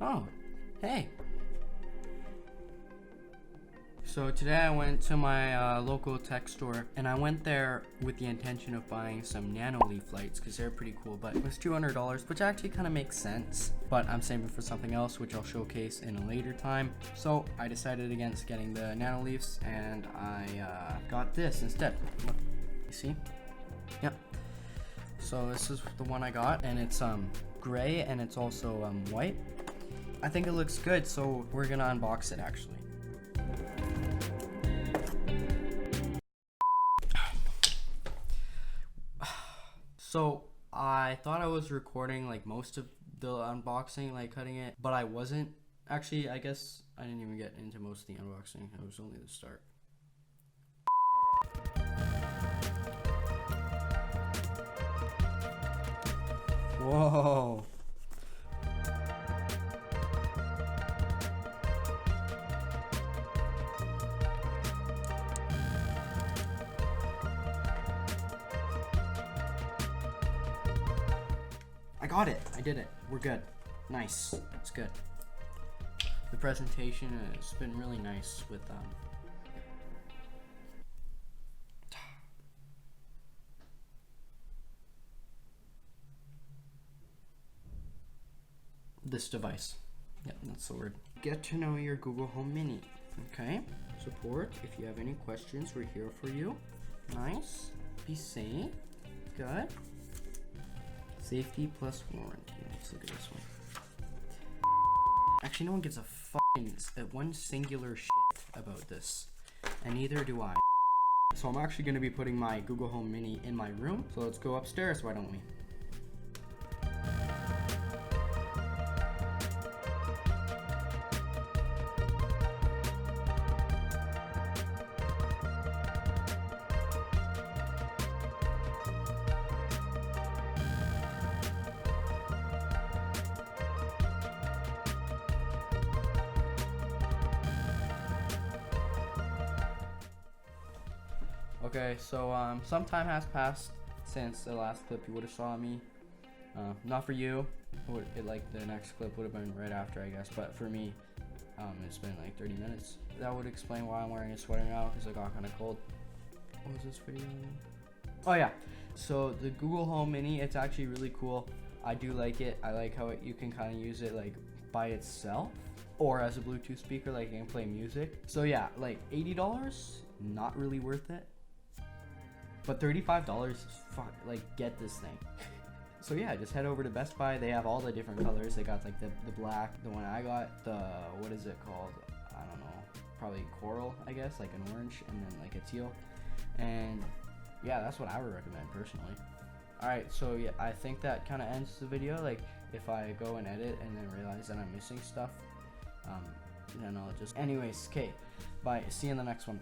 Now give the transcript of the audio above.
Oh, hey. So today I went to my local tech store, and I went there with the intention of buying some nano leaf lights because they're pretty cool, but it was $200, which actually kind of makes sense, but I'm saving for something else which I'll showcase in a later time. So I decided against getting the nano leafs, and I got this instead. Look, you see? Yep. So this is the one I got, and it's gray, and it's also white. I think it looks good, so we're gonna unbox it actually. So I thought I was recording like most of the unboxing, like cutting it, but I wasn't. Actually, I guess I didn't even get into most of the unboxing. It was only the start. Whoa. I got it. I did it. We're good. Nice. It's good. The presentation has been really nice with this device. Yep, that's the word. Get to know your Google Home Mini. Okay. Support. If you have any questions, we're here for you. Nice. Be safe. Good. Safety plus warranty. Let's look at this one. Actually, no one gives a fucking one singular shit about this, and neither do I. So I'm actually going to be putting my Google Home Mini in my room. So let's go upstairs, why don't we? Okay, so some time has passed since the last clip you would have saw me. Not for you, like the next clip would have been right after, I guess, but for me, it's been like 30 minutes. That would explain why I'm wearing a sweater now, because it got kind of cold. What was this video? Oh yeah, so the Google Home Mini, it's actually really cool. I do like it. I like how you can kind of use it like by itself or as a Bluetooth speaker, like you can play music. So yeah, like $80, not really worth it. But $35, fuck, like get this thing. So yeah, just head over to Best Buy. They have all the different colors. They got like the black, the one I got, the, what is it called? I don't know, probably coral, I guess, like an orange, and then like a teal. And yeah, that's what I would recommend personally. Alright, so yeah, I think that kind of ends the video. Like if I go and edit and then realize that I'm missing stuff, then I'll just, anyways, okay, bye, see you in the next one.